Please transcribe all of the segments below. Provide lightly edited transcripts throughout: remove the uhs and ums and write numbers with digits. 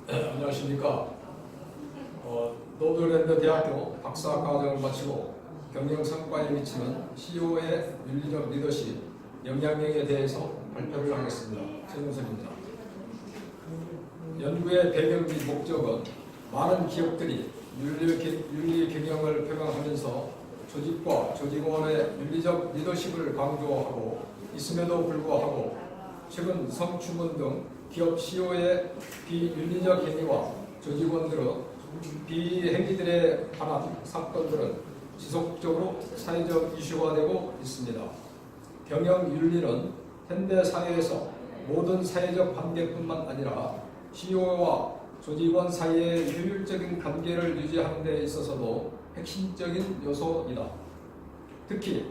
안녕하십니까. 노드랜드 대학교 박사 과정을 마치고 경영 성과에 미치는 CEO의 윤리적 리더십 영향력에 대해서 발표를 하겠습니다. 최문석입니다. 연구의 배경 및 목적은 많은 기업들이 윤리 경영을 표방하면서 조직과 조직원의 윤리적 리더십을 강조하고 있음에도 불구하고 최근 성추문 등 기업 CEO의 비윤리적 행위와 조직원들의 비행위들에 관한 사건들은 지속적으로 사회적 이슈가 되고 있습니다. 경영 윤리는 현대 사회에서 모든 사회적 관계뿐만 아니라 CEO와 조직원 사이의 효율적인 관계를 유지하는 데 있어서도 핵심적인 요소이다. 특히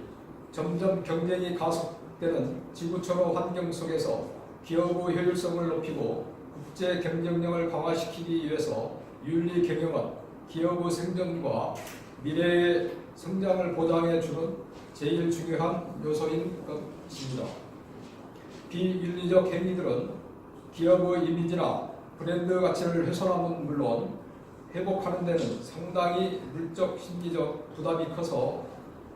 점점 경쟁이 가속되는 지구촌의 환경 속에서 기업의 효율성을 높이고 국제 경쟁력을 강화시키기 위해서 윤리 경영은 기업의 생존과 미래의 성장을 보장해 주는 제일 중요한 요소인 것입니다. 비윤리적 행위들은 기업의 이미지나 브랜드 가치를 훼손함은 물론 회복하는 데는 상당히 물적, 심리적 부담이 커서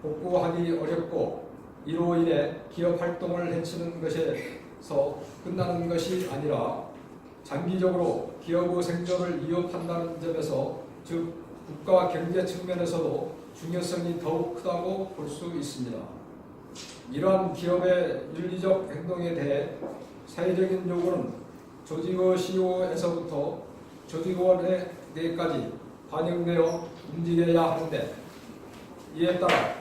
복구하기 어렵고 이로 인해 기업 활동을 해치는 것에서 끝나는 것이 아니라 장기적으로 기업의 생존을 위협한다는 점에서 즉 국가 경제 측면에서도 중요성이 더욱 크다고 볼 수 있습니다. 이러한 기업의 윤리적 행동에 대해 사회적인 요구는 조직의 CEO에서부터 조직원의 내까지 반영되어 움직여야 하는데 이에 따라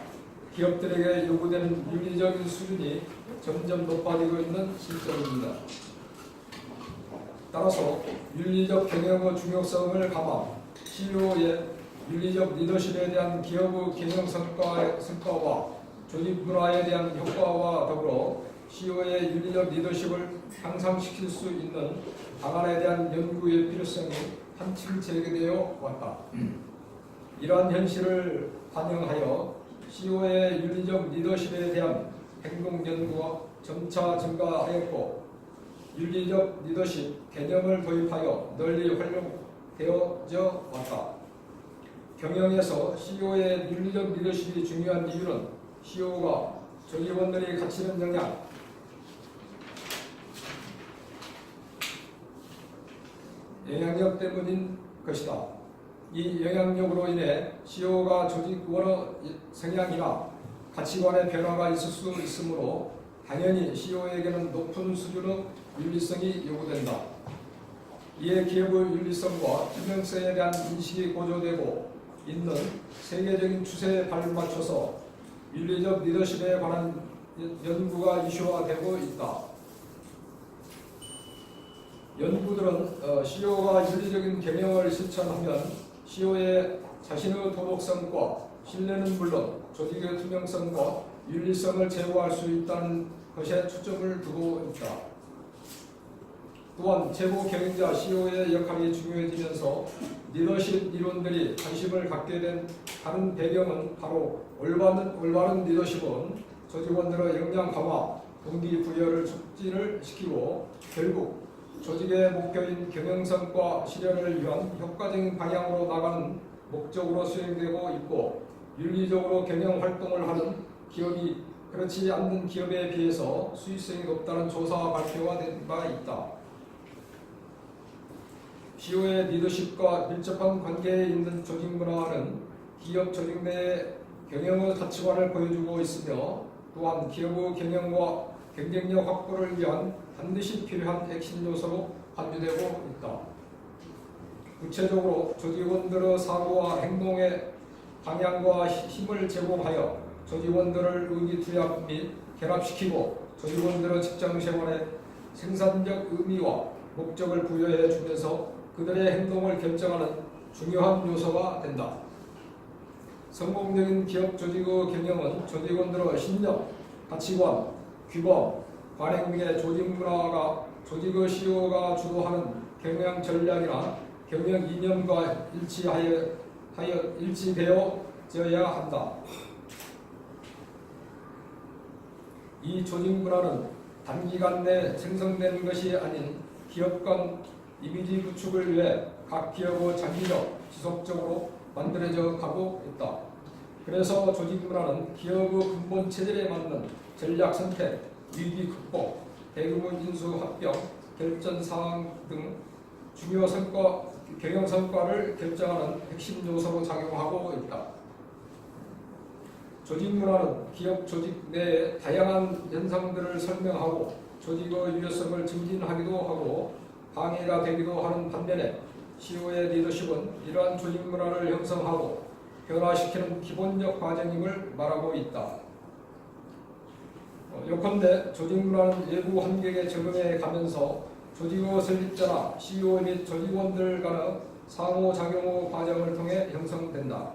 기업들에게 요구되는 윤리적인 수준이 점점 높아지고 있는 실정입니다. 따라서 윤리적 경영의 중요성을 감안 CEO의 윤리적 리더십에 대한 기업의 경영 성과와 조직 문화에 대한 효과와 더불어 CEO의 윤리적 리더십을 향상시킬 수 있는 방안에 대한 연구의 필요성이 한층 제기되어 왔다. 이러한 현실을 반영하여 CEO의 윤리적 리더십에 대한 행동 연구가 점차 증가하였고 윤리적 리더십 개념을 도입하여 널리 활용되어져 왔다. 경영에서 CEO의 윤리적 리더십이 중요한 이유는 CEO가 조직원들이 갖추는 영향력 때문인 것이다. 이 영향력으로 인해 CEO가 조직원의 성향이나 가치관의 변화가 있을 수 있으므로 당연히 CEO에게는 높은 수준의 윤리성이 요구된다. 이에 기업의 윤리성과 투명성에 대한 인식이 고조되고 있는 세계적인 추세에 발맞춰서 윤리적 리더십에 관한 연구가 이슈화되고 있다. 연구들은 CEO가 윤리적인 경영을 실천하면 CEO의 자신의 도덕성과 신뢰는 물론 조직의 투명성과 윤리성을 제고할 수 있다는 것에 초점을 두고 있다. 또한 최고 경영자 CEO의 역할이 중요해지면서 리더십 이론들이 관심을 갖게 된 다른 배경은 바로 올바른 리더십은 조직원들의 역량 강화, 동기부여를 촉진을 시키고 결국 조직의 목표인 경영성과 실현을 위한 효과적인 방향으로 나가는 목적으로 수행되고 있고 윤리적으로 경영 활동을 하는 기업이 그렇지 않는 기업에 비해서 수익성이 높다는 조사 발표가 된 바 있다. CEO의 리더십과 밀접한 관계에 있는 조직 문화는 기업 조직 내의 경영의 가치관을 보여주고 있으며 또한 기업의 경영과 경쟁력 확보를 위한 반드시 필요한 핵심 요소로 간주되고 있다. 구체적으로 조직원들의 사고와 행동의 방향과 힘을 제공하여 조직원들을 의기투합 및 결합시키고 조직원들의 직장생활에 생산적 의미와 목적을 부여해 주면서 그들의 행동을 결정하는 중요한 요소가 된다. 성공적인 기업 조직의 경영은 조직원들의 신념, 가치관, 규범, 관행 등의 조직 문화가 조직의 CEO가 주도하는 경영 전략이나 경영 이념과 일치되어져야 한다. 이 조직 문화는 단기간 내 생성되는 것이 아닌 기업 간 이미지 구축을 위해 각 기업의 장기적, 지속적으로 만들어져 가고 있다. 그래서 조직 문화는 기업의 근본 체질에 맞는 전략 선택, 위기 극복, 대규모 인수 합병, 결전 사항 등 중요 경영 성과를 결정하는 핵심 요소로 작용하고 있다. 조직 문화는 기업 조직 내의 다양한 현상들을 설명하고 조직의 유효성을 증진하기도 하고 방해가 되기도 하는 반면에 CEO의 리더십은 이러한 조직 문화를 형성하고 변화시키는 기본적 과정임을 말하고 있다. 요컨대 조직 문화는 외부 환경에 적응해 가면서 조직의 설립자나 CEO 및 조직원들 간의 상호작용의 과정을 통해 형성된다.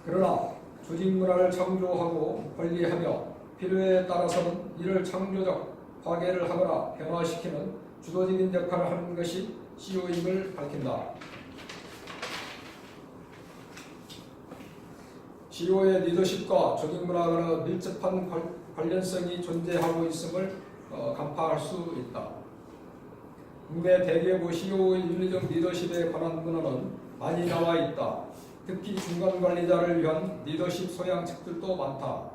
그러나 조직 문화를 창조하고 관리하며 필요에 따라서는 이를 창조적 파괴를 하거나 변화시키는 주도적인 역할을 하는 것이 CEO임을 밝힌다. CEO의 리더십과 조직 문화와는 밀접한 관련성이 존재하고 있음을 간파할 수 있다. 국내 대기업의 CEO의 윤리적 리더십에 관한 문헌은 많이 나와 있다. 특히 중간 관리자를 위한 리더십 소양 책들도 많다.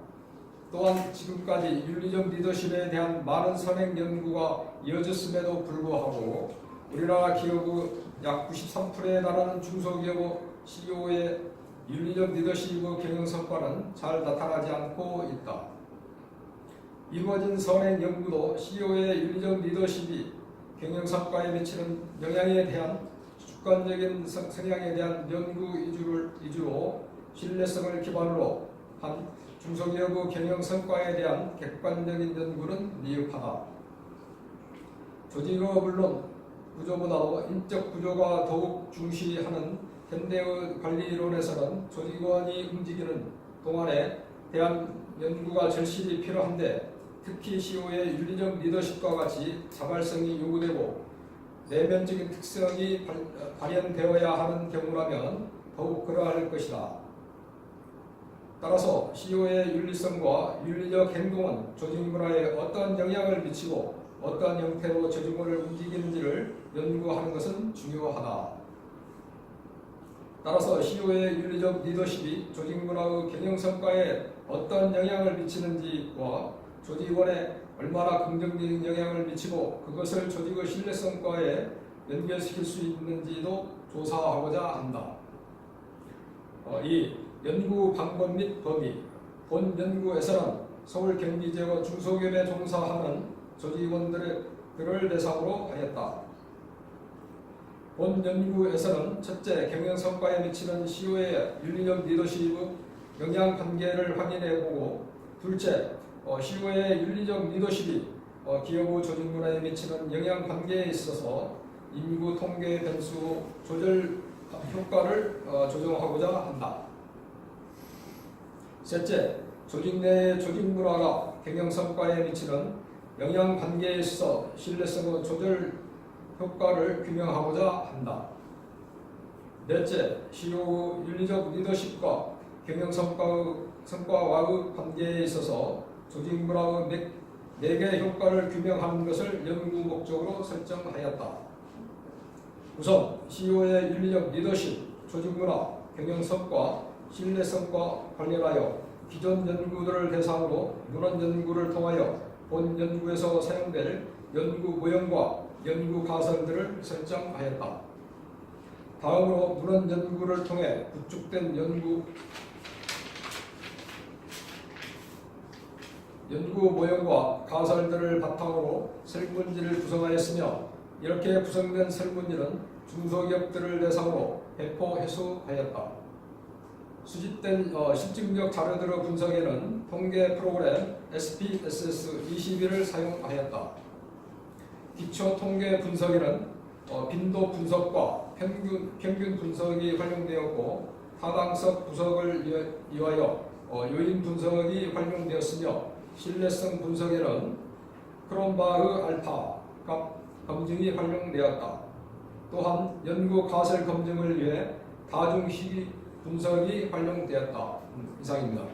또한 지금까지 윤리적 리더십에 대한 많은 선행 연구가 이어졌음에도 불구하고 우리나라 기업의 약 93%에 달하는 중소기업의 CEO의 윤리적 리더십의 경영 성과는 잘 나타나지 않고 있다. 이루어진 선행 연구도 CEO의 윤리적 리더십이 경영 성과에 미치는 영향에 대한 주관적인 성향에 대한 연구 위주로 신뢰성을 기반으로 한 중소기업의 경영 성과에 대한 객관적인 연구는 미흡하다. 조직의 물론 구조보다도 인적 구조가 더욱 중시하는 현대의 관리론에서는 조직원이 움직이는 동안에 대한 연구가 절실히 필요한데 특히 CEO의 윤리적 리더십과 같이 자발성이 요구되고 내면적인 특성이 발현되어야 하는 경우라면 더욱 그러할 것이다. 따라서 CEO의 윤리성과 윤리적 행동은 조직 문화에 어떤 영향을 미치고 어떤 형태로 조직원을 움직이는지를 연구하는 것은 중요하다. 따라서 CEO의 윤리적 리더십이 조직 문화의 경영 성과에 어떤 영향을 미치는지와 조직원에 얼마나 긍정적인 영향을 미치고 그것을 조직의 신뢰성과에 연결시킬 수 있는지도 조사하고자 한다. 이 연구 방법 및 범위. 본 연구에서는 서울 경기 지역 중소기업에 종사하는 조직원들을 대상으로 하였다. 본 연구에서는 첫째, 경영 성과에 미치는 CEO의 윤리적 리더십의 영향 관계를 확인해보고 둘째, CEO의 윤리적 리더십이 기업의 조직 문화에 미치는 영향 관계에 있어서 인구 통계 변수 조절 효과를 조정하고자 한다. 셋째, 조직 내의 조직 문화가 경영 성과에 미치는 영향 관계에 있어 신뢰성의 조절 효과를 규명하고자 한다. 넷째, CEO의 윤리적 리더십과 경영 성과와의 관계에 있어서 조직 문화의 4개 효과를 규명하는 것을 연구 목적으로 설정하였다. 우선 CEO의 윤리적 리더십, 조직 문화, 경영 성과, 신뢰성과 관련하여 기존 연구들을 대상으로 문헌 연구를 통하여 본 연구에서 사용될 연구 모형과 연구 가설들을 설정하였다. 다음으로 문헌 연구를 통해 구축된 연구 모형과 가설들을 바탕으로 설문지를 구성하였으며 이렇게 구성된 설문지는 중소기업들을 대상으로 배포 해소하였다. 수집된 실증적 자료들의 분석에는 통계 프로그램 SPSS-22를 사용하였다. 기초 통계 분석에는 빈도 분석과 평균 분석이 활용되었고 타당성 분석을 위하여 요인 분석이 활용되었으며 신뢰성 분석에는 크롬바흐 알파 값 검증이 활용되었다. 또한 연구 가설 검증을 위해 다중 시기 분석이 활용되었다. 이상입니다.